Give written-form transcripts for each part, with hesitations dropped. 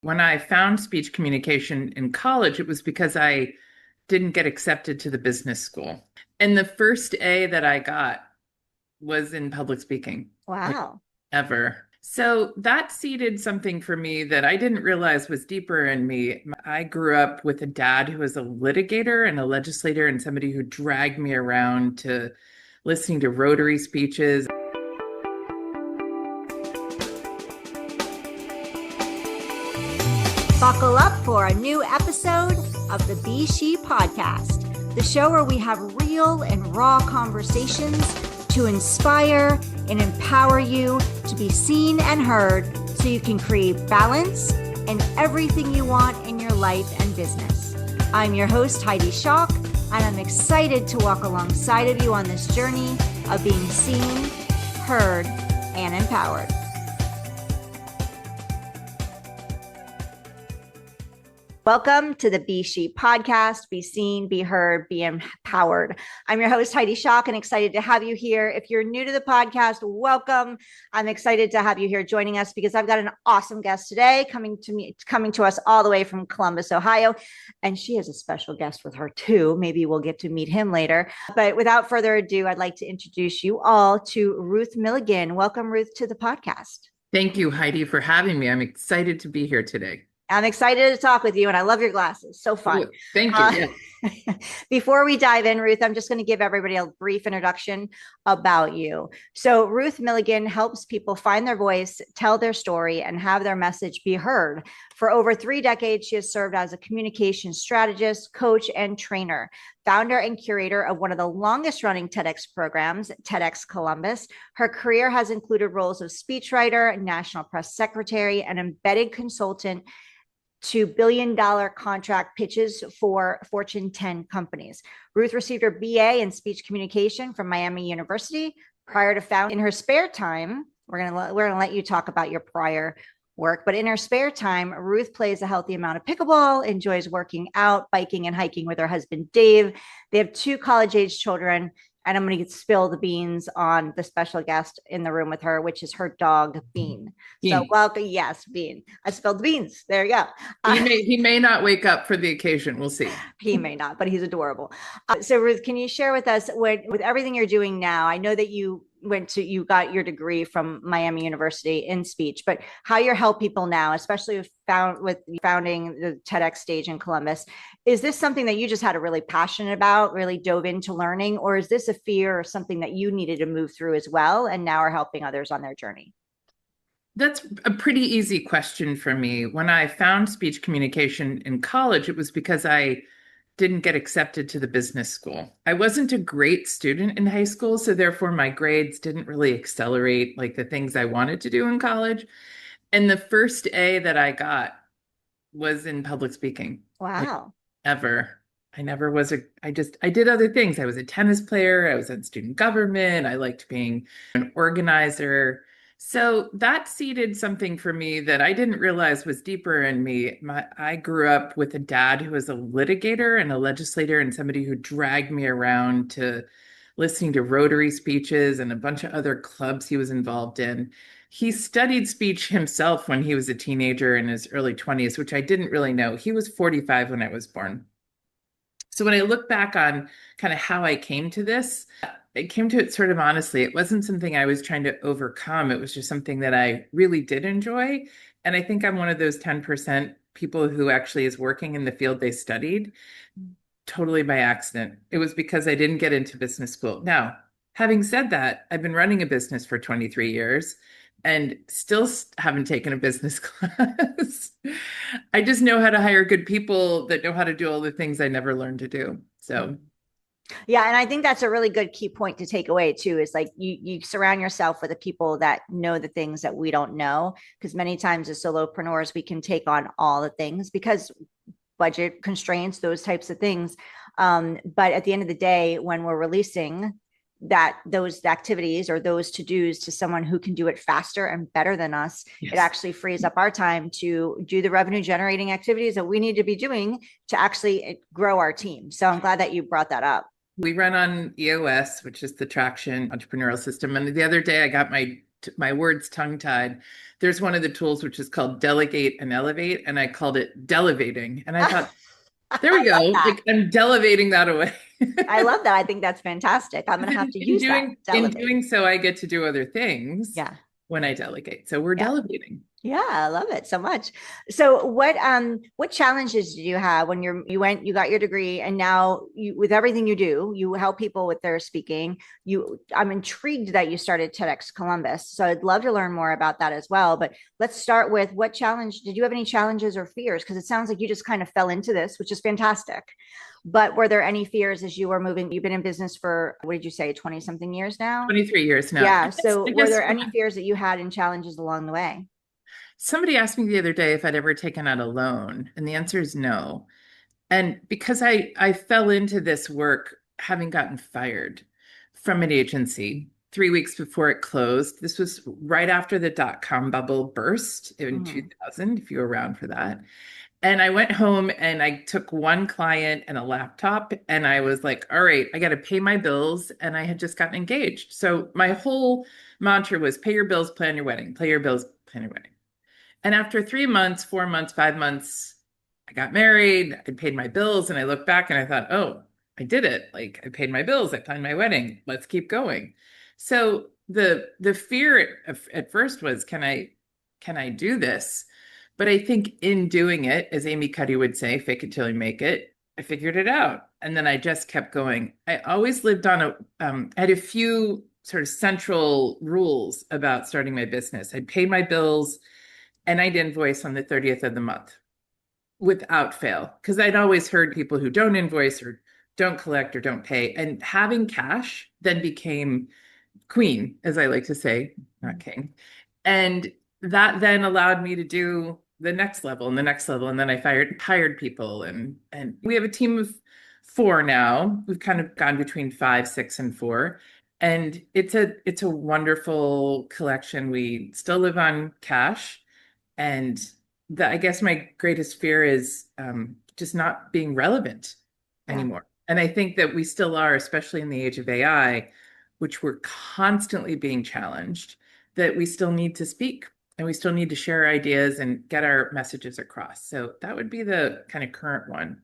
When I found speech communication in college, it was because I didn't get accepted to the business school. And the first A that I got was in public speaking, like Wow. ever. So that seeded something for me that I didn't realize was deeper in me. I grew up with a dad who was a litigator and a legislator and somebody who dragged me around to listening to Rotary speeches. Buckle up for a new episode of the S.H.E podcast, the show where we have real and raw conversations to inspire and empower you to be seen and heard so you can create balance in everything you want in your life and business. I'm your host, Heidi Schock, and I'm excited to walk alongside of you on this journey of being seen, heard, and empowered. Welcome to the S.H.E podcast. Be seen, be heard, be empowered. I'm your host, Heidi Schock, and excited to have you here. If you're new to the podcast, welcome. I'm excited to have you here joining us because I've got an awesome guest today coming to us all the way from Columbus, Ohio. And she has a special guest with her too. Maybe we'll get to meet him later. But without further ado, I'd like to introduce you all to Ruth Milligan. Welcome, Ruth, to the podcast. Thank you, Heidi, for having me. I'm excited to be here today. I'm excited to talk with you, and I love your glasses. So fun. Ooh, thank you. Yeah. Before we dive in, Ruth, I'm just going to give everybody a brief introduction about you. So Ruth Milligan helps people find their voice, tell their story, and have their message be heard. For over 3 decades, she has served as a communication strategist, coach, and trainer, founder and curator of one of the longest running TEDx programs, TEDxColumbus. Her career has included roles of speechwriter, national press secretary, and embedded consultant to billion-dollar contract pitches for Fortune 10 companies. Ruth received her BA in speech communication from Miami University prior to founding. In her spare time, we're gonna let you talk about your prior work, but in her spare time, Ruth plays a healthy amount of pickleball, enjoys working out, biking, and hiking with her husband, Dave. They have 2 college-age children, and I'm going to spill the beans on the special guest in the room with her, which is her dog, Bean. So welcome. Yes, Bean. I spilled the beans. There you go. He may not wake up for the occasion. We'll see. He may not, but he's adorable. So Ruth, can you share with us with everything you're doing now? I know that you got your degree from Miami University in speech, but how you help people now, especially with founding the TEDx stage in Columbus. Is this something that you just had a really passionate about, really dove into learning, or is this a fear or something that you needed to move through as well and now are helping others on their journey? That's a pretty easy question for me. When I found speech communication in college, it was because I didn't get accepted to the business school. I wasn't a great student in high school, so therefore my grades didn't really accelerate like the things I wanted to do in college. And the first A that I got was in public speaking. Like Wow. ever. I never was I did other things. I was a tennis player, I was in student government, I liked being an organizer. So that seeded something for me that I didn't realize was deeper in me. I grew up with a dad who was a litigator and a legislator and somebody who dragged me around to listening to Rotary speeches and a bunch of other clubs he was involved in. He studied speech himself when he was a teenager in his early 20s, which I didn't really know. He was 45 when I was born. So when I look back on kind of how I came to this, I came to it sort of honestly. It wasn't something I was trying to overcome. It was just something that I really did enjoy. And I think I'm one of those 10% people who actually is working in the field they studied totally by accident. It was because I didn't get into business school. Now, having said that, I've been running a business for 23 years and still haven't taken a business class. I just know how to hire good people that know how to do all the things I never learned to do. So yeah, and I think that's a really good key point to take away too, is like you surround yourself with the people that know the things that we don't know, because many times as solopreneurs we can take on all the things because budget constraints, those types of things. But at the end of the day, when we're releasing those activities or those to-dos to someone who can do it faster and better than us, yes. It actually frees up our time to do the revenue generating activities that we need to be doing to actually grow our team. So I'm glad that you brought that up. We run on EOS, which is the Traction Entrepreneurial System. And the other day I got my my words tongue-tied. There's one of the tools which is called Delegate and Elevate, and I called it Delevating. And I thought, there we I love go. that. Like I'm delevating that away. I love that. I think that's fantastic. I'm going to have to In use that doing to in elevate. doing so, I get to do other things Yeah. when I delegate. So we're Yeah. delegating. Yeah, I love it so much. So what challenges did you have when you got your degree and now you with everything you do, you help people with their speaking. I'm intrigued that you started TEDx Columbus. So I'd love to learn more about that as well. But let's start with what challenge did you have any challenges or fears? Because it sounds like you just kind of fell into this, which is fantastic. But were there any fears as you were moving? You've been in business for what did you say, 20 something years now? 23 years now. Yeah. So I were guess there any fears that you had and challenges along the way? somebody asked me the other day if I'd ever taken out a loan, and the answer is no. And because I fell into this work having gotten fired from an agency 3 weeks before it closed. This was right after the dot-com bubble burst in Mhm. 2000, if you were around for that. And I went home and I took one client and a laptop and I was like, all right, I got to pay my bills. And I had just gotten engaged. So my whole mantra was pay your bills, plan your wedding, pay your bills, plan your wedding. And after 3 months, 4 months, 5 months, I got married, I paid my bills, and I looked back and I thought, oh, I did it. Like I paid my bills, I planned my wedding. Let's keep going. So the fear at first was, can I do this? But I think in doing it, as Amy Cuddy would say, fake it till you make it, I figured it out. And then I just kept going. I always lived on I had a few sort of central rules about starting my business. I'd pay my bills and I'd invoice on the 30th of the month without fail. Because I'd always heard people who don't invoice or don't collect or don't pay. And having cash then became queen, as I like to say, not king. And that then allowed me to do the next level and the next level. And then I hired people and we have a team of four now. We've kind of gone between five, six, and four. And it's a wonderful collection. We still live on cash. And I guess my greatest fear is just not being relevant Yeah. anymore. And I think that we still are, especially in the age of AI, which we're constantly being challenged, that we still need to speak and we still need to share ideas and get our messages across. So that would be the kind of current one.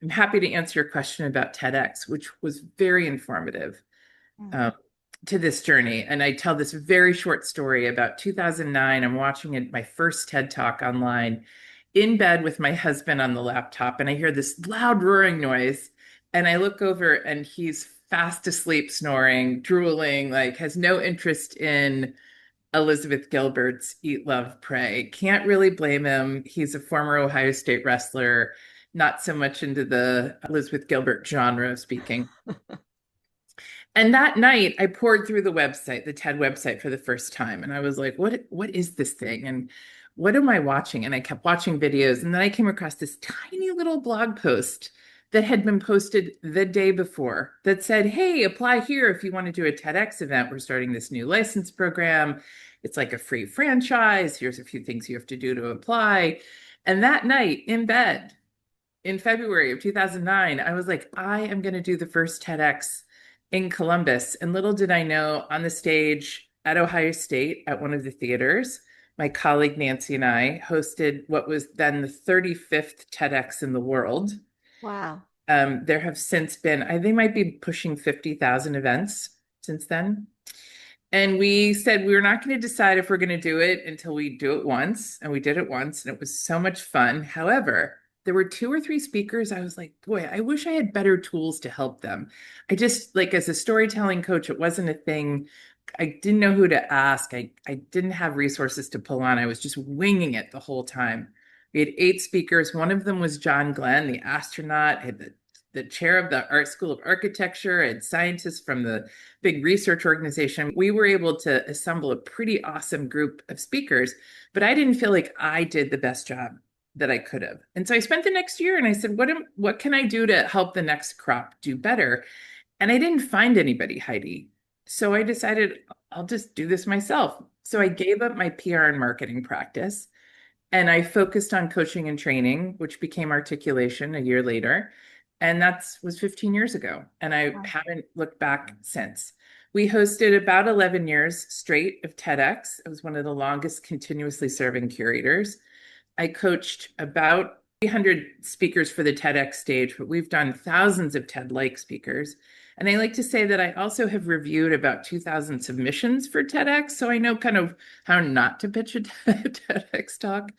I'm happy to answer your question about TEDx, which was very informative. Mm. Um, to this journey. And I tell this very short story about 2009. I'm watching my first TED Talk online in bed with my husband on the laptop, and I hear this loud roaring noise. And I look over, and he's fast asleep, snoring, drooling, like has no interest in Elizabeth Gilbert's Eat, Love, Pray. Can't really blame him. He's a former Ohio State wrestler, not so much into the Elizabeth Gilbert genre of speaking. And that night, I poured through the website, the TED website for the first time. And I was like, what is this thing? And what am I watching? And I kept watching videos. And then I came across this tiny little blog post that had been posted the day before that said, hey, apply here if you want to do a TEDx event. We're starting this new license program. It's like a free franchise. Here's a few things you have to do to apply. And that night in bed in February of 2009, I was like, I am going to do the first TEDx in Columbus. And little did I know, on the stage at Ohio State at one of the theaters, my colleague Nancy and I hosted what was then the 35th TEDx in the world. Wow. There have since been, I think, might be pushing 50,000 events since then. And we said we were not going to decide if we're going to do it until we do it once. And we did it once, and it was so much fun. However, there were two or three speakers. I was like, boy, I wish I had better tools to help them. I just, like, as a storytelling coach, it wasn't a thing. I didn't know who to ask. I didn't have resources to pull on. I was just winging it the whole time. We had eight speakers. One of them was John Glenn, the astronaut, had the chair of the Art School of Architecture, and scientists from the big research organization. We were able to assemble a pretty awesome group of speakers, but I didn't feel like I did the best job that I could have. And so I spent the next year and I said, what can I do to help the next crop do better? And I didn't find anybody, Heidi. So I decided I'll just do this myself. So I gave up my PR and marketing practice and I focused on coaching and training, which became articulation a year later. And that was 15 years ago. And I haven't looked back since. We hosted about 11 years straight of TEDx. I was one of the longest continuously serving curators. I coached about 300 speakers for the TEDx stage, but we've done thousands of TED-like speakers. And I like to say that I also have reviewed about 2,000 submissions for TEDx, so I know kind of how not to pitch a TEDx talk,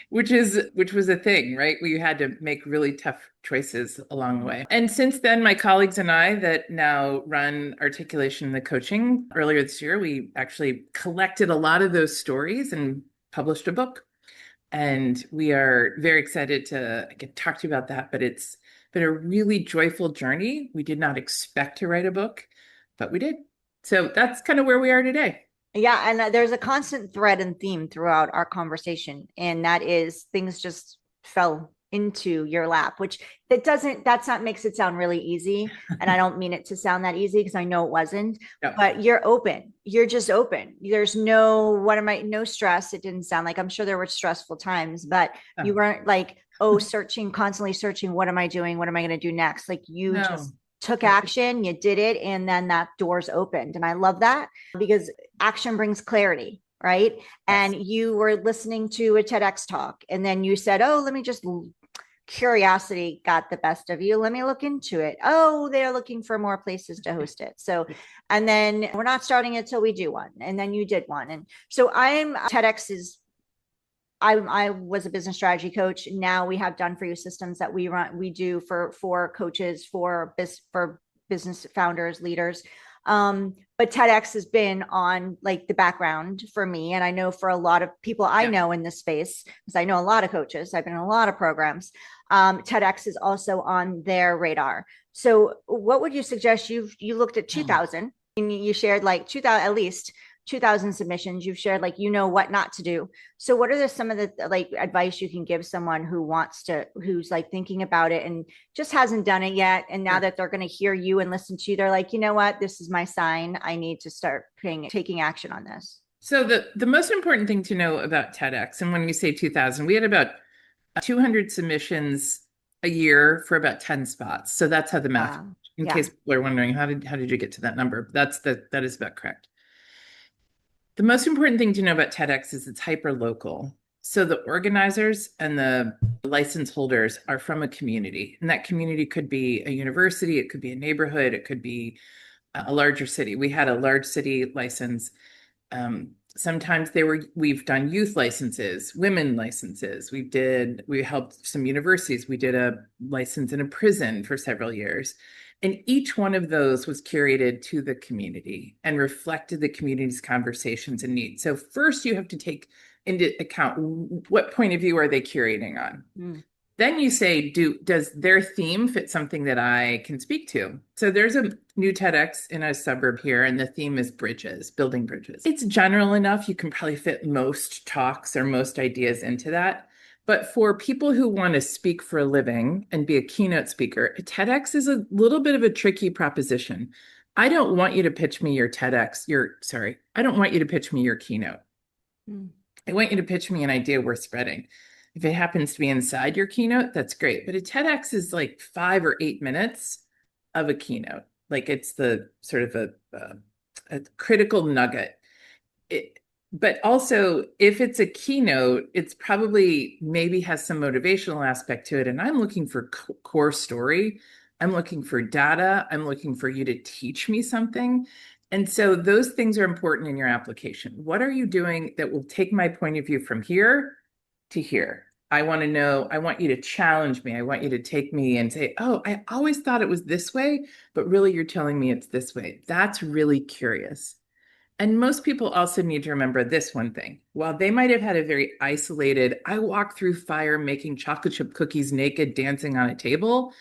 which was a thing, right? We had to make really tough choices along the way. And since then, my colleagues and I that now run articulation and the coaching, earlier this year, we actually collected a lot of those stories and published a book. And we are very excited to talk to you about that, but it's been a really joyful journey. We did not expect to write a book, but we did. So that's kind of where we are today. Yeah, and there's a constant thread and theme throughout our conversation, and that is things just fell into your lap, which that's not makes it sound really easy. And I don't mean it to sound that easy because I know it wasn't, No. but you're open. You're just open. There's no stress. It didn't sound like, I'm sure there were stressful times, but you weren't like, oh, constantly searching, what am I doing? What am I going to do next? Like you No. just took action, you did it, and then that door's opened. And I love that because action brings clarity, right? Yes. And you were listening to a TEDx talk, and then you said, oh, let me just, curiosity got the best of you. Let me look into it. Oh, they're looking for more places to host it. So, and then we're not starting it till we do one. And then you did one. And so TEDx is, I was a business strategy coach. Now we have done for you systems that we do for coaches, for business founders, leaders. But TEDx has been on like the background for me. And I know for a lot of people I know in this space, because I know a lot of coaches, I've been in a lot of programs. TEDx is also on their radar. So what would you suggest? You looked at 2000 and you shared like 2000, at least 2,000 submissions. You've shared like, what not to do. So what are some of the like advice you can give someone who's like thinking about it and just hasn't done it yet? And now that they're going to hear you and listen to you, they're like, you know what, this is my sign. I need to start taking action on this. So the most important thing to know about TEDx, and when we say 2,000, we had about 200 submissions a year for about 10 spots. So that's how the math, in case people are wondering, how did you get to that number? That is about correct. The most important thing to know about TEDx is it's hyper local. So the organizers and the license holders are from a community, and that community could be a university, it could be a neighborhood, it could be a larger city. We had a large city license. Sometimes we've done youth licenses, women licenses. We helped some universities. We did a license in a prison for several years. And each one of those was curated to the community and reflected the community's conversations and needs. So first you have to take into account what point of view are they curating on? Then you say, does their theme fit something that I can speak to? So there's a new TEDx in a suburb here, and the theme is bridges, building bridges. It's general enough. You can probably fit most talks or most ideas into that. But for people who want to speak for a living and be a keynote speaker, TEDx is a little bit of a tricky proposition. I don't want you to pitch me I don't want you to pitch me your keynote. I want you to pitch me an idea worth spreading. If it happens to be inside your keynote, that's great. But a TEDx is like 5 or 8 minutes of a keynote. Like it's the sort of a critical nugget. But also, if it's a keynote, it's probably maybe has some motivational aspect to it. And I'm looking for core story. I'm looking for data. I'm looking for you to teach me something. And so those things are important in your application. What are you doing that will take my point of view from here to here? I want to know, I want you to challenge me. I want you to take me and say, oh, I always thought it was this way, but really you're telling me it's this way. That's really curious. And most people also need to remember this one thing. While they might have had a very isolated, I walk through fire making chocolate chip cookies naked, dancing on a table,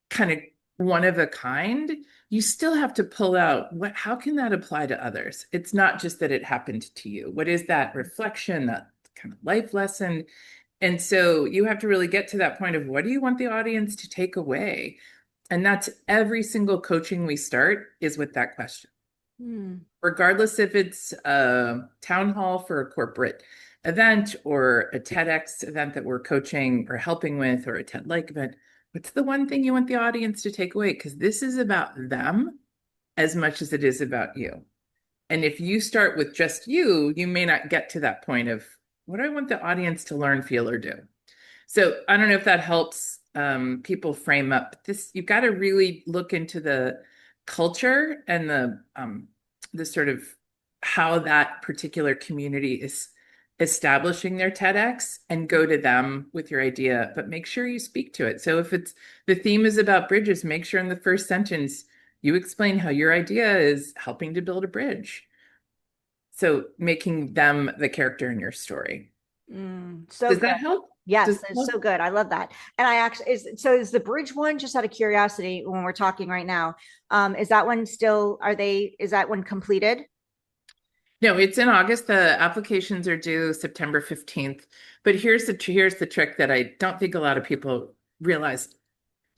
kind of one of a kind, you still have to pull out how can that apply to others? It's not just that it happened to you. What is that reflection, that kind of life lesson? And so you have to really get to that point of what do you want the audience to take away? And that's every single coaching we start is with that question. Regardless if it's a town hall for a corporate event or a TEDx event that we're coaching or helping with, or a TED-like event, what's the one thing you want the audience to take away? Because this is about them. as much as it is about you. And if you start with just you may not get to that point of what do I want the audience to learn, feel, or do. So I don't know if that helps people frame up this. You've got to really look into the culture and the sort of how that particular community is establishing their TEDx and go to them with your idea, but make sure you speak to it. So if it's the theme is about bridges, make sure in the first sentence you explain how your idea is helping to build a bridge. So making them the character in your story. So Does good. that help? Yes, Does that that's help? so good. I love that. And I actually is the bridge one, just out of curiosity when we're talking right now, is that one still, is that one completed? No, it's in August. The applications are due September 15th. But here's the trick that I don't think a lot of people realize.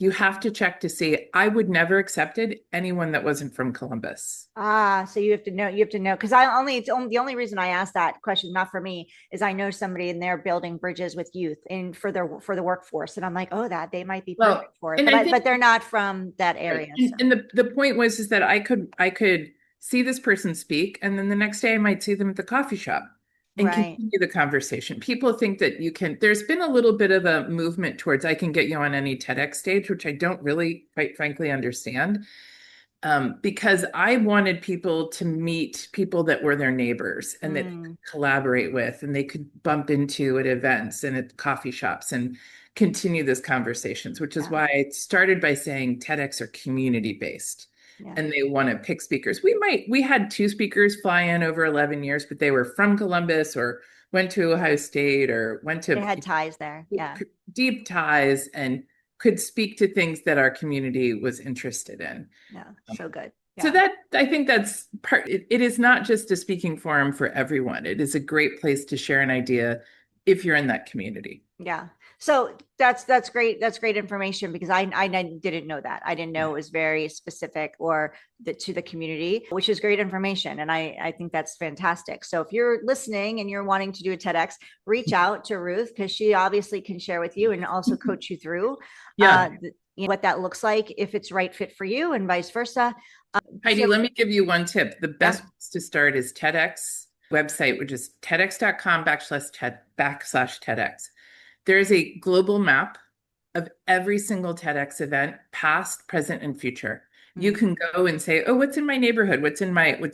You have to check to see. I would never accepted anyone that wasn't from Columbus. Ah, so you have to know, because the only reason I asked that question, not for me, is I know somebody and they're building bridges with youth and for the workforce. And I'm like, oh, that they might be Well, perfect for it. and But I think but they're not from that right. area. So And the point was is that I could see this person speak, and then the next day I might see them at the coffee shop and right. continue the conversation. People think that you can, there's been a little bit of a movement towards I can get you on any TEDx stage, which I don't really, quite frankly, understand. Because I wanted people to meet people that were their neighbors and that they Mm, could collaborate with and they could bump into at events and at coffee shops and continue this conversations, which is yeah. why I started by saying TEDx are community based Yeah. and they want to pick speakers. We had two speakers fly in over 11 years, but they were from Columbus or went to Ohio State or went They to had ties there. Yeah. deep ties and could speak to things that our community was interested in. Yeah. So good. So Yeah. that I think that's part, it is not just a speaking forum for everyone. It is a great place to share an idea if you're in that community. Yeah. So that's great. That's great information, because I didn't know that. I didn't know Yeah. it was very specific or to the community, which is great information. And I think that's fantastic. So if you're listening and you're wanting to do a TEDx, reach out to Ruth, because she obviously can share with you and also coach you through Yeah. what that looks like, if it's right fit for you, and vice versa. Heidi, So let me give you one tip. The yeah. best place to start is TEDx website, which is TEDx.com backslash TEDx. There is a global map of every single TEDx event, past, present, and future. You Mm, can go and say, oh, what's in my neighborhood? What's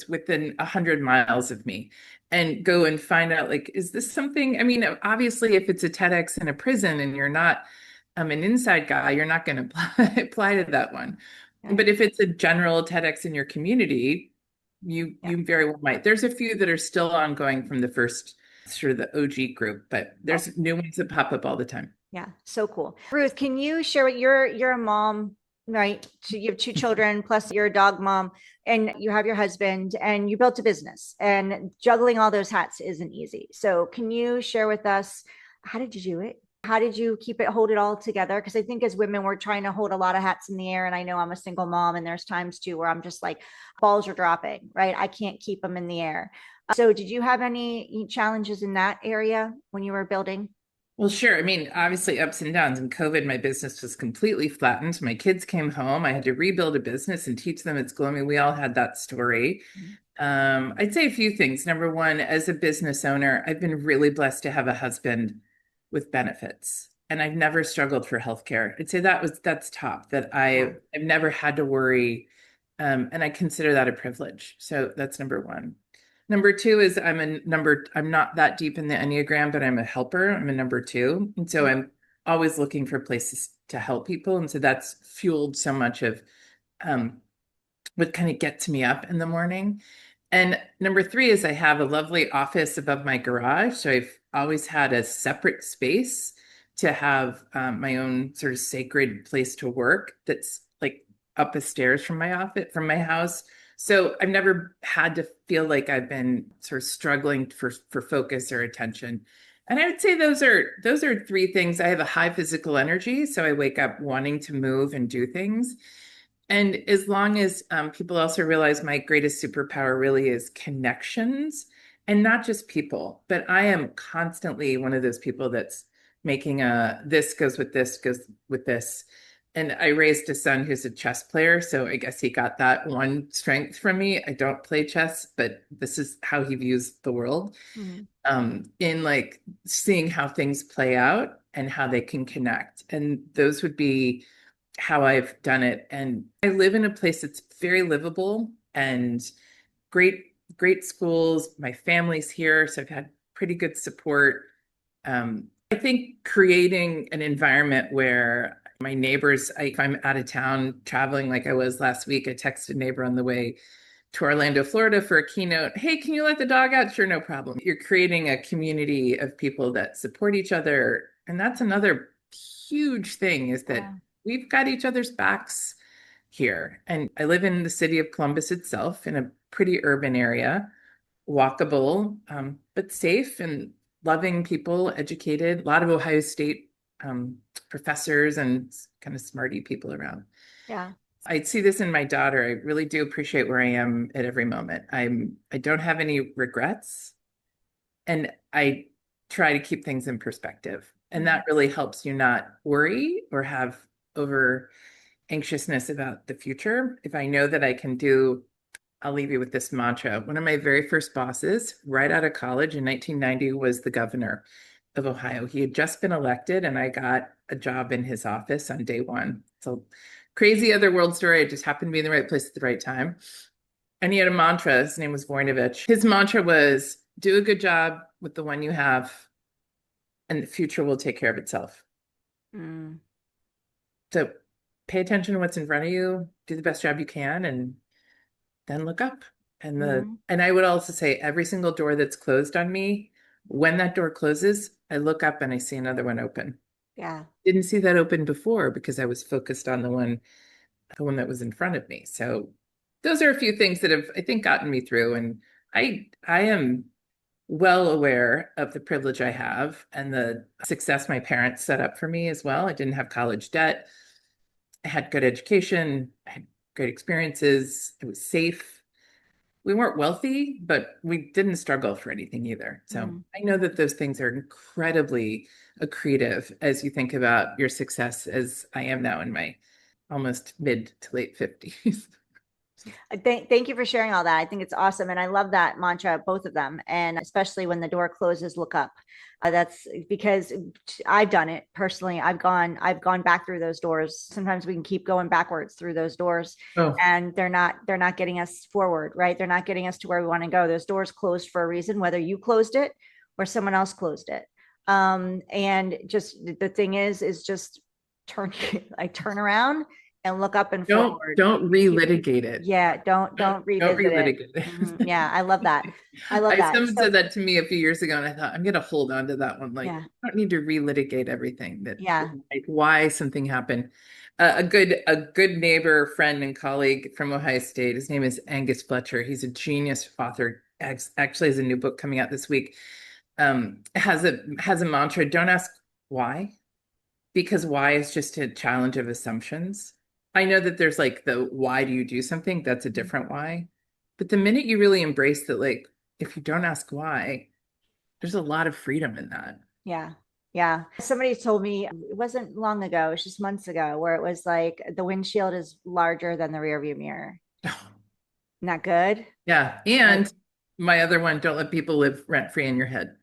within 100 miles of me? And go and find out, like, is this something? I mean, obviously, if it's a TEDx in a prison and you're not an inside guy, you're not going to apply to that one. right. But if it's a general TEDx in your community, Yeah. you very well might. There's a few that are still ongoing from the first sort of the OG group, but Oh, there's new ones that pop up all the time. yeah, so cool. Ruth, can you share what you're a mom, right? So you have two children, plus you're a dog mom, and you have your husband, and you built a business, and juggling all those hats isn't easy. So can you share with us, how did you do it? How did you hold it all together? Because I think as women, we're trying to hold a lot of hats in the air. And I know I'm a single mom, and there's times too where I'm just like, balls are dropping, right? I can't keep them in the air. So did you have any challenges in that area when you were building? Well, sure. I mean, obviously ups and downs. In COVID, my business was completely flattened. My kids came home. I had to rebuild a business and teach them it's gloomy. We all had that story. I'd say a few things. Number one, as a business owner, I've been really blessed to have a husband with benefits, and I've never struggled for healthcare. I'd say that's top. That Yeah. I've never had to worry, and I consider that a privilege. So that's number one. Number two is I'm not that deep in the Enneagram, but I'm a helper. I'm a number two. And so I'm always looking for places to help people. And so that's fueled so much of um, what kind of gets me up in the morning. And number three is I have a lovely office above my garage. So I've always had a separate space to have my own sort of sacred place to work that's like up the stairs from my office, from my house. So I've never had to feel like I've been sort of struggling for focus or attention. And I would say those are three things. I have a high physical energy, so I wake up wanting to move and do things. And as long as people also realize my greatest superpower really is connections and not just people, but I am constantly one of those people that's making a this goes with this, goes with this. And I raised a son who's a chess player, so I guess he got that one strength from me. I don't play chess, but this is how he views the world. Mm. In like seeing how things play out and how they can connect. And those would be how I've done it. And I live in a place that's very livable and great schools. My family's here, so I've had pretty good support. I think creating an environment where my neighbors, if I'm out of town traveling like I was last week, I texted a neighbor on the way to Orlando, Florida for a keynote. Hey, can you let the dog out? Sure, no problem. You're creating a community of people that support each other. And that's another huge thing is that Yeah. we've got each other's backs here. And I live in the city of Columbus itself in a pretty urban area, walkable, but safe and loving people, educated, a lot of Ohio State professors and kind of smarty people around. Yeah. I see this in my daughter. I really do appreciate where I am at every moment. I don't have any regrets and I try to keep things in perspective. And Mm. that really helps you not worry or have over anxiousness about the future. If I know that I can do, I'll leave you with this mantra. One of my very first bosses, right out of college in 1990, was the governor of Ohio. He had just been elected, and I got a job in his office on day one. So crazy other world story. I just happened to be in the right place at the right time. And he had a mantra. His name was Voinovich. His mantra was do a good job with the one you have, and the future will take care of itself. Mm. So pay attention to what's in front of you, do the best job you can, and then look up. Mm. And I would also say every single door that's closed on me, when that door closes, I look up and I see another one open. Yeah. Didn't see that open before because I was focused on the one that was in front of me. So those are a few things that have, I think, gotten me through. And I am well aware of the privilege I have and the success my parents set up for me as well. I didn't have college debt. I had good education. I had great experiences. It was safe. We weren't wealthy, but we didn't struggle for anything either. So Mm. I know that those things are incredibly accretive as you think about your success as I am now in my almost mid to late 50s. Thank you for sharing all that. I think it's awesome. And I love that mantra, both of them. And especially when the door closes, look up. That's because I've done it personally. I've gone back through those doors. Sometimes we can keep going backwards through those doors Oh, and they're not getting us forward, right? They're not getting us to where we want to go. Those doors closed for a reason, whether you closed it or someone else closed it. And just the thing is just turn, I turn around and look up and forward. don't relitigate it. Yeah, don't Don't revisit it. relitigate it. Yeah, I love that. I love that. Someone So said that to me a few years ago, and I thought I'm gonna hold on to that one. Like, yeah, I don't need to relitigate everything that yeah. like why something happened. A good neighbor, friend, and colleague from Ohio State. His name is Angus Fletcher. He's a genius author. Actually, has a new book coming out this week. Has a mantra: don't ask why, because why is just a challenge of assumptions. I know that there's like the why do you do something? That's a different why. But the minute you really embrace that, like, if you don't ask why, there's a lot of freedom in that. Yeah. Yeah. Somebody told me it wasn't long ago, it was just months ago, where it was like the windshield is larger than the rear view mirror. Not good. Yeah. Like, And my other one, don't let people live rent free in your head.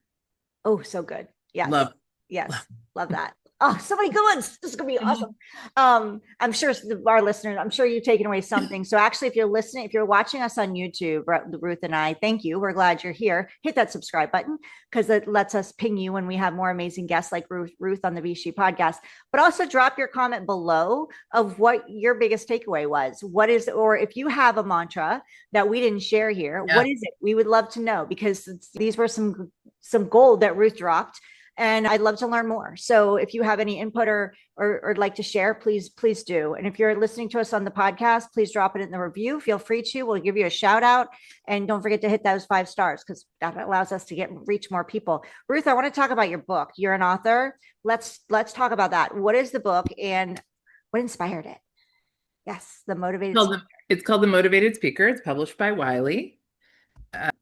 oh, so good. Yes. Love, Yes. love. Love that. Oh, so many good ones. This is gonna be awesome. I'm sure our listeners, I'm sure you've taken away something. So actually, if you're listening, if you're watching us on YouTube, Ruth and I, thank you. We're glad you're here. Hit that subscribe button because it lets us ping you when we have more amazing guests like Ruth on the S.H.E podcast. But also drop your comment below of what your biggest takeaway was. What is, or if you have a mantra that we didn't share here, what Yeah. is it? We would love to know because these were some gold that Ruth dropped and I'd love to learn more. So if you have any input or like to share, please do. And if you're listening to us on the podcast, please drop it in the review. Feel free to. We'll give you a shout out, and don't forget to hit those 5 stars because that allows us to reach more people. Ruth, I want to talk about your book. You're an author. Let's talk about that. What is the book and what inspired it? Yes, the motivated. It's called The Motivated Speaker. It's published by Wiley.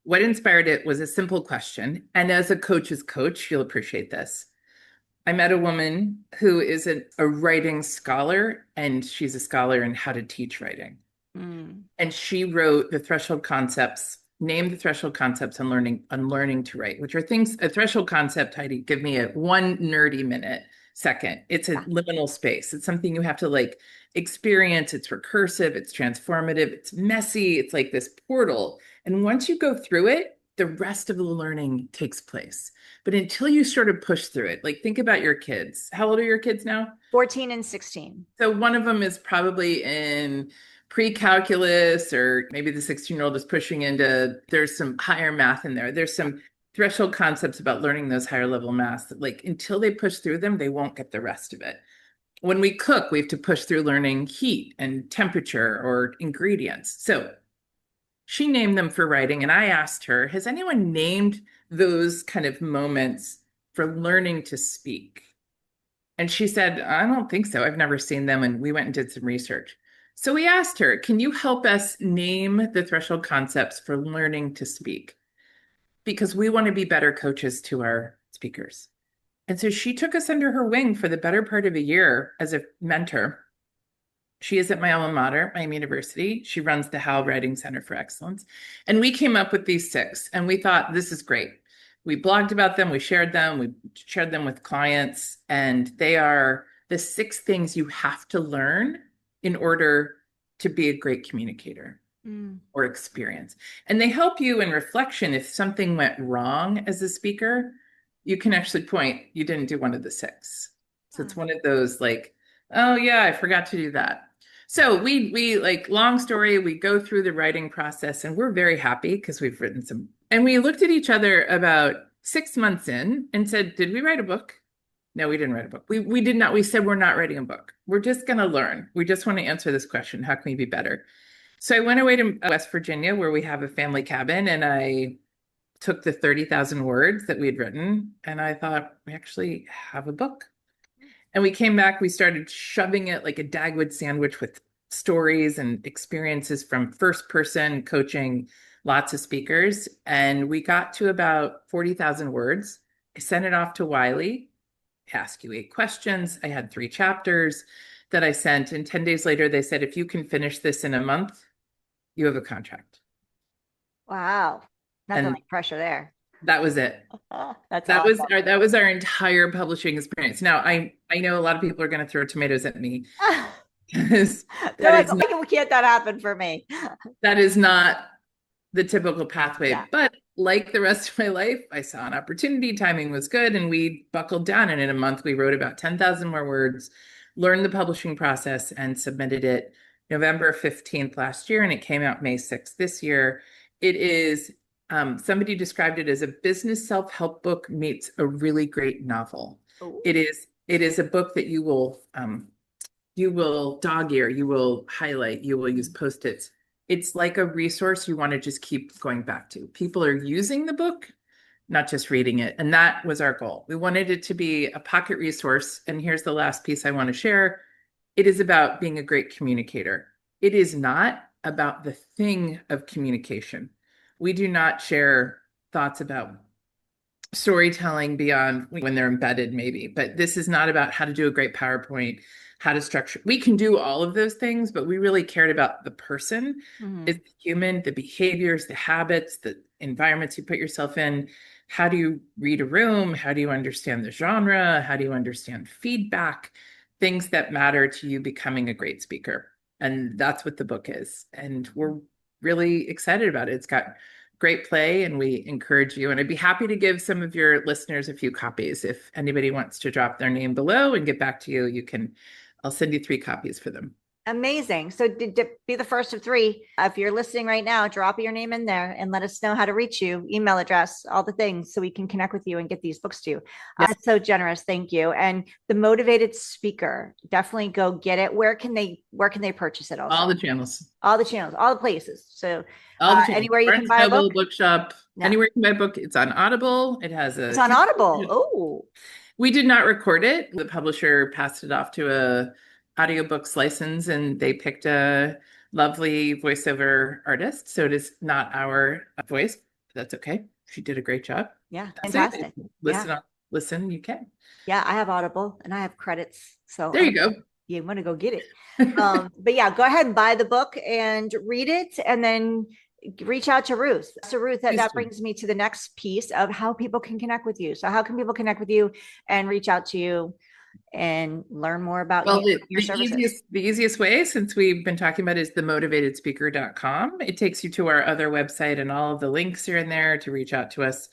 What inspired it was a simple question. And as a coach's coach, you'll appreciate this. I met a woman who is a writing scholar, and she's a scholar in how to teach writing. Mm. And she wrote the threshold concepts, named the threshold concepts on learning to write, which are things, a threshold concept, Heidi, give me a one nerdy minute second. It's a Yeah. liminal space. It's something you have to like experience. It's recursive, it's transformative, it's messy, it's like this portal. And once you go through it, the rest of the learning takes place. But until you sort of push through it, like think about your kids. How old are your kids now? 14 and 16. So one of them is probably in pre-calculus, or maybe the 16-year-old is pushing into, there's some higher math in there. There's some threshold concepts about learning those higher level maths that like until they push through them, they won't get the rest of it. When we cook, we have to push through learning heat and temperature or ingredients. So she named them for writing, and I asked her, has anyone named those kind of moments for learning to speak? And she said, I don't think so. I've never seen them. And we went and did some research. So we asked her, can you help us name the threshold concepts for learning to speak? Because we want to be better coaches to our speakers. And so she took us under her wing for the better part of a year as a mentor. She is at my alma mater, Miami University. She runs the Howell Writing Center for Excellence. And we came up with these six, and we thought, this is great. We blogged about them, we shared them with clients, and they are the six things you have to learn in order to be a great communicator or experience. And they help you in reflection. If something went wrong as a speaker, you can actually point, you didn't do one of the six. So it's one of those like, oh yeah, I forgot to do that. So we like, long story, we go through the writing process, and we're very happy because we've written some, and we looked at each other about 6 months in and said, did we write a book? No, we didn't write a book. We did not. We said, we're not writing a book. We're just going to learn. We just want to answer this question. How can we be better? So I went away to West Virginia, where we have a family cabin, and I took the 30,000 words that we had written, and I thought, we actually have a book. And we came back, we started shoving it like a Dagwood sandwich with stories and experiences from first person coaching lots of speakers. And we got to about 40,000 words. I sent it off to Wiley, ask you 8 questions. I had 3 chapters that I sent. And 10 days later, they said, if you can finish this in a month, you have a contract. Wow. Nothing And like pressure there. that was it. That's That awesome. was our entire publishing experience. Now, I know a lot of people are going to throw tomatoes at me. They're That like, is why can't that happen for me? that is not the typical pathway. Yeah. But like the rest of my life, I saw an opportunity, timing was good, and we buckled down. And in a month, we wrote about 10,000 more words, learned the publishing process, and submitted it November 15th last year. And it came out May 6th this year. It is, somebody described it as a business self-help book meets a really great novel. Ooh. It is a book that you will dog ear, you will highlight, you will use Post-its. It's like a resource you want to just keep going back to. People are using the book, not just reading it. And that was our goal. We wanted it to be a pocket resource. And here's the last piece I want to share. It is about being a great communicator. It is not about the thing of communication. We do not share thoughts about storytelling beyond when they're embedded, maybe, but this is not about how to do a great PowerPoint, how to structure. We can do all of those things, but we really cared about the person, is the human, the behaviors, the habits, the environments you put yourself in. How do you read a room? How do you understand the genre? How do you understand feedback? Things that matter to you becoming a great speaker. And that's what the book is. And we're really excited about it. It's got great play, and we encourage you. And I'd be happy to give some of your listeners a few copies. If anybody wants to drop their name below and get back to you, you can, I'll send you 3 copies for them. Amazing. So be the first of 3. If you're listening right now, drop your name in there and let us know how to reach you, email address, all the things, so we can connect with you and get these books to you. Yes. That's so generous. Thank you. And the Motivated Speaker, definitely go get it. Where can they purchase it also? All the channels. All the channels, all the places. So All the channels. anywhere you can buy a book. Bookshop, Yeah. anywhere you can buy a book. It's on Audible. It has It's on Audible. Oh. We did not record it. The publisher passed it off to a audiobooks license, and they picked a lovely voiceover artist. So it is not our voice. That's okay. She did a great job. Yeah. That's Fantastic. it. Listen listen, you can. Yeah, I have Audible and I have credits. So There you go. you want to go get it. But yeah, go ahead and buy the book and read it and then reach out to Ruth. So Ruth, that brings me to the next piece of how people can connect with you. So how can people connect with you and reach out to you and learn more about Well, you, your services? the easiest way, since we've been talking about, is themotivatedspeaker.com. It takes you to our other website, and all of the links are in there to reach out to us.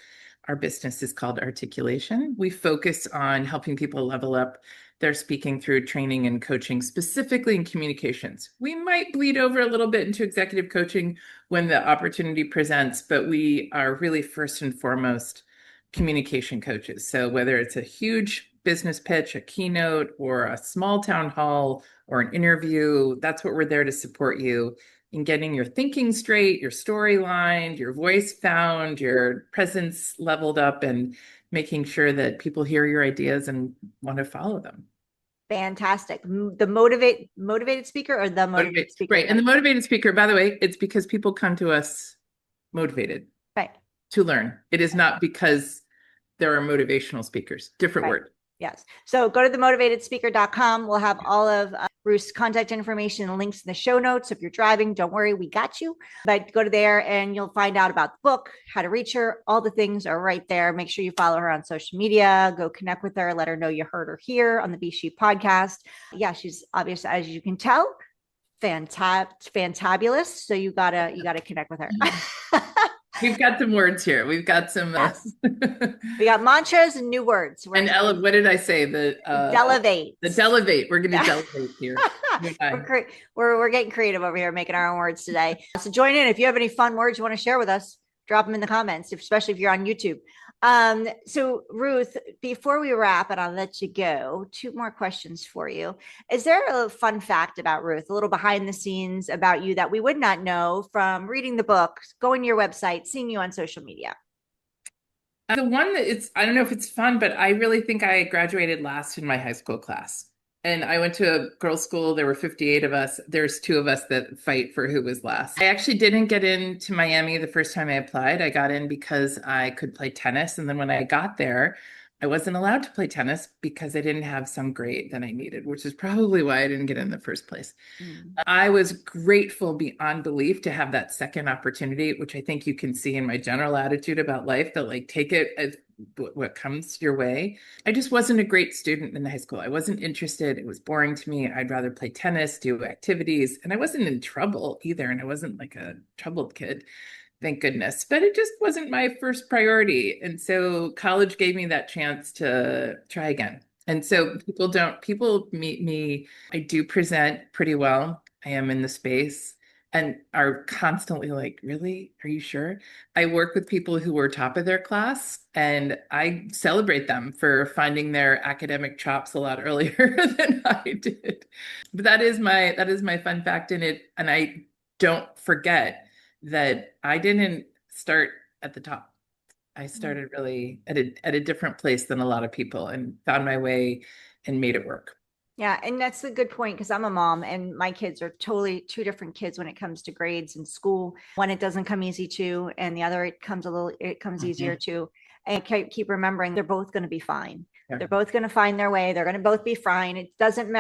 Our business is called Articulation. We focus on helping people level up their speaking through training and coaching, specifically in communications. We might bleed over a little bit into executive coaching when the opportunity presents, but we are really first and foremost communication coaches. So whether it's a huge business pitch, a keynote, or a small town hall, or an interview, that's what we're there to support you in getting your thinking straight, your storyline, your voice found, your presence leveled up, and making sure that people hear your ideas and want to follow them. Fantastic. The motivated speaker or the motivated speaker? Right. And the motivated speaker, by the way, it's because people come to us motivated Right. to learn. It is not because there are motivational speakers. Different word. Yes. So go to themotivatedspeaker.com. We'll have all of Ruth's contact information and links in the show notes. If you're driving, don't worry, we got you. But go to there and you'll find out about the book, how to reach her. All the things are right there. Make sure you follow her on social media. Go connect with her. Let her know you heard her here on the S.H.E podcast. Yeah, she's obvious, as you can tell, fantabulous. So you gotta connect with her. We've got some words here. We've got some. Yes. We got mantras and new words. And what did I say? The delevate. The delevate. We're going to delevate here. We're getting creative over here, making our own words today. So join in. If you have any fun words you want to share with us, drop them in the comments, especially if you're on YouTube. So Ruth, before we wrap and I'll let you go, two more questions for you. Is there a fun fact about Ruth, a little behind the scenes about you that we would not know from reading the book, going to your website, seeing you on social media? The one that I don't know if it's fun, but I really think I graduated last in my high school class. And I went to a girls' school. There were 58 of us. There's 2 of us that fight for who was last. I actually didn't get into Miami the first time I applied. I got in because I could play tennis. And then when I got there, I wasn't allowed to play tennis because I didn't have some grade that I needed, which is probably why I didn't get in the first place. I was grateful beyond belief to have that second opportunity, which I think you can see in my general attitude about life, that like take it as what comes your way. I just wasn't a great student in high school. I wasn't interested. It was boring to me. I'd rather play tennis, do activities, and I wasn't in trouble either. And I wasn't like a troubled kid, thank goodness, but it just wasn't my first priority. And so college gave me that chance to try again. And so people meet me. I do present pretty well. I am in the space and are constantly like, really? Are you sure? I work with people who were top of their class and I celebrate them for finding their academic chops a lot earlier than I did. But that is my fun fact in it. And I don't forget that I didn't start at the top. I started really at a different place than a lot of people and found my way and made it work. Yeah, and that's a good point because I'm a mom and my kids are totally 2 different kids when it comes to grades in school. One, it doesn't come easy to, and the other, it comes easier to. And I keep remembering they're both going to be fine. Yeah. They're both going to find their way. They're going to both be fine. It doesn't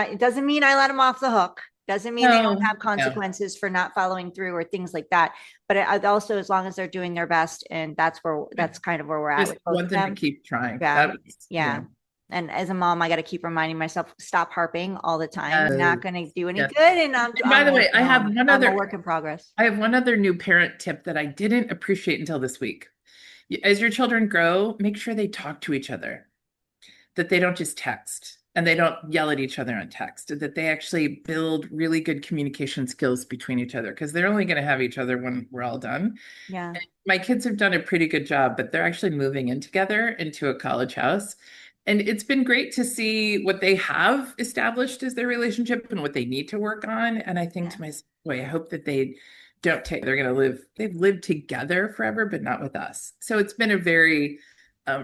mean I let them off the hook. Doesn't mean they don't have consequences for not following through or things like that. But it also, as long as they're doing their best, and that's kind of where we're at. Just with both want of them them to keep trying. Yeah. And as a mom, I got to keep reminding myself, stop harping all the time. I'm not going to do any good. And by the way, I have one other work in progress. I have one other new parent tip that I didn't appreciate until this week. As your children grow, make sure they talk to each other, that they don't just text and they don't yell at each other on text, that they actually build really good communication skills between each other because they're only going to have each other when we're all done. Yeah. And my kids have done a pretty good job, but they're actually moving in together into a college house. And it's been great to see what they have established as their relationship and what they need to work on. And I think to myself, boy, I hope that they've lived together forever, but not with us. So it's been a very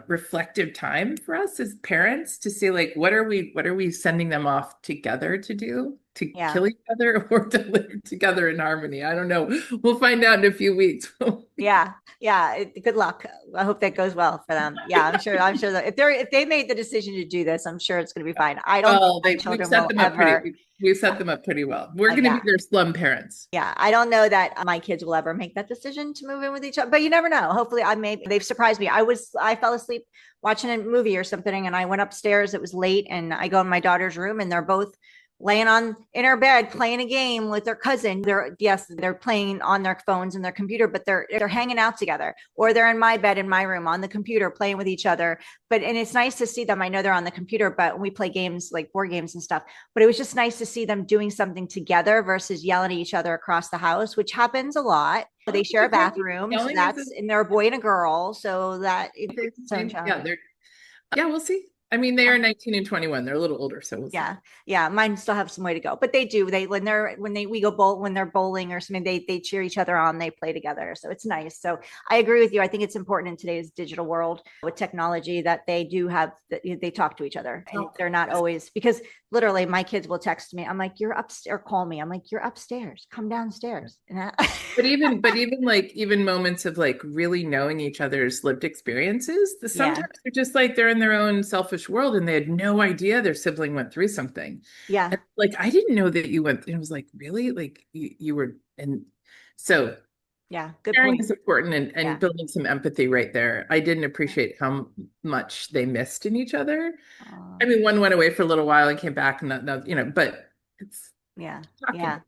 reflective time for us as parents to see like, what are we sending them off together to do to Yeah. kill each other or to live together in harmony. I don't know. We'll find out in a few weeks. Yeah. Yeah. Good luck. I hope that goes well for them. Yeah, I'm sure that if they made the decision to do this, I'm sure it's going to be fine. I don't think Well, my we've children set will them up pretty. ever. We've set them up pretty well. We're going to be Yeah. their slum parents. Yeah, I don't know that my kids will ever make that decision to move in with each other, but you never know. Hopefully, they've surprised me. I fell asleep watching a movie or something, and I went upstairs. It was late, and I go in my daughter's room, and they're both laying on in her bed playing a game with their cousin. They're playing on their phones and their computer, but they're hanging out together, or they're in my bed in my room on the computer playing with each other. And it's nice to see them. I know they're on the computer, but we play games like board games and stuff. But it was just nice to see them doing something together versus yelling at each other across the house, which happens a lot. They share a bathroom, so Yelling is and they're a boy and a girl, so that it's own yeah, challenge. yeah, we'll see. I mean, they are 19 and 21. They're a little older, so we'll see. Yeah, yeah. Mine still have some way to go, but they do. They when they we go bowl when they're bowling or something, they cheer each other on. They play together, so it's nice. So I agree with you. I think it's important in today's digital world with technology that they do have that they talk to each other, and they're not always because literally my kids will text me. I'm like, you're upstairs, or call me. I'm like, you're upstairs. Come downstairs. And But even like even moments of like really knowing each other's lived experiences, yeah, sometimes they're just like they're in their own selfish world and they had no idea their sibling went through something. yeah, And like I didn't know that you went, and it was like, really? Like you were, and so yeah. Good sharing point. is important, and Yeah. building some empathy right there. I didn't appreciate how much they missed in each other. I mean, one went away for a little while and came back, and but it's Yeah, shocking. yeah.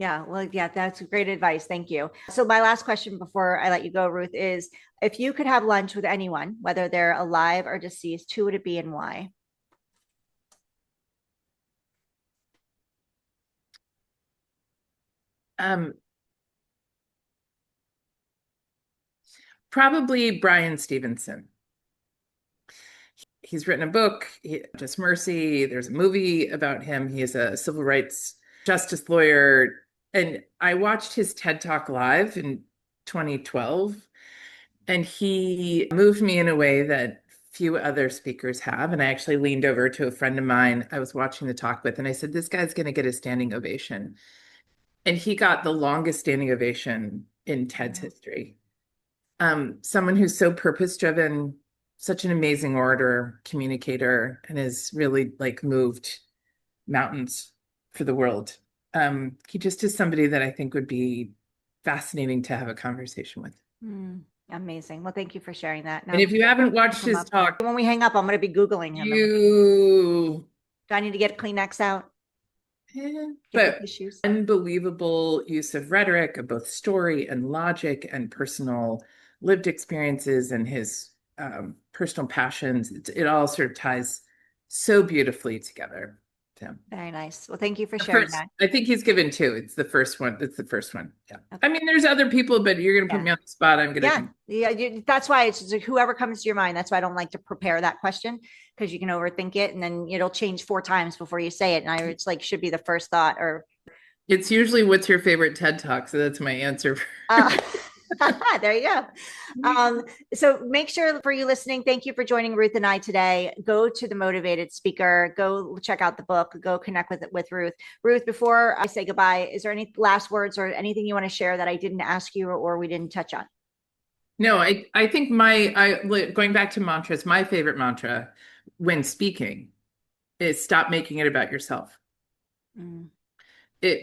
Yeah, well, yeah, that's great advice. Thank you. So, my last question before I let you go, Ruth, is if you could have lunch with anyone, whether they're alive or deceased, who would it be and why? Um, Probably Brian Stevenson. He's written a book, Just Mercy. There's a movie about him. He is a civil rights justice lawyer. And I watched his TED Talk live in 2012, and he moved me in a way that few other speakers have. And I actually leaned over to a friend of mine I was watching the talk with, and I said, this guy's going to get a standing ovation. And he got the longest standing ovation in TED's Mhm. history. Someone who's so purpose driven, such an amazing orator, communicator, and has really like moved mountains for the world. He just is somebody that I think would be fascinating to have a conversation with. Amazing. Well, thank you for sharing that. And Now, if you haven't watched come his up. talk, When we hang up, I'm going to be Googling him. you Do I need to get Kleenex out? Get the but tissues? unbelievable use of rhetoric, of both story and logic and personal lived experiences and his personal passions. It all sort of ties so beautifully together. Tim. Very nice. Well, thank you for The sharing first, that. I think he's given two. It's the first one. It's the first one. Yeah. I Okay. mean, there's other people, but you're going to put Yeah. me on the spot. I'm going to Yeah. think. Yeah. That's why it's just like whoever comes to your mind. That's why I don't like to prepare that question because you can overthink it and then it'll change 4 times before you say it. And it's like should be the first thought or It's usually what's your favorite TED Talk? So that's my answer. uh, there you go. So make sure for you listening, thank you for joining Ruth and I today. Go to the Motivated Speaker, go check out the book, go connect with Ruth. Ruth, before I say goodbye, is there any last words or anything you want to share that I didn't ask you or we didn't touch on? No, I think going back to mantras, my favorite mantra when speaking is stop making it about yourself. Mm, It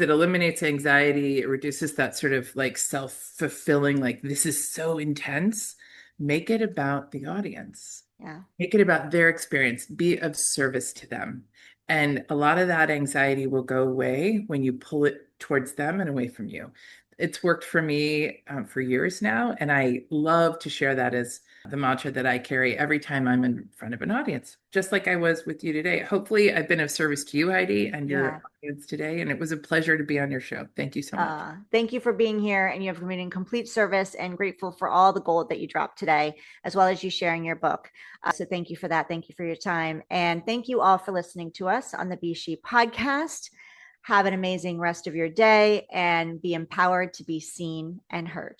eliminates anxiety. It reduces that sort of like self-fulfilling, like this is so intense. Make it about the audience. yeah. Make it about their experience. Be of service to them. And a lot of that anxiety will go away when you pull it towards them and away from you. It's worked for me for years now. And I love to share that as the mantra that I carry every time I'm in front of an audience, just like I was with you today. Hopefully, I've been of service to you, Heidi, and Yeah. your audience today. And it was a pleasure to be on your show. Thank you so much. Thank you for being here and you have been in complete service and grateful for all the gold that you dropped today, as well as you sharing your book. So thank you for that. Thank you for your time. And thank you all for listening to us on the Be podcast. Have an amazing rest of your day and be empowered to be seen and heard.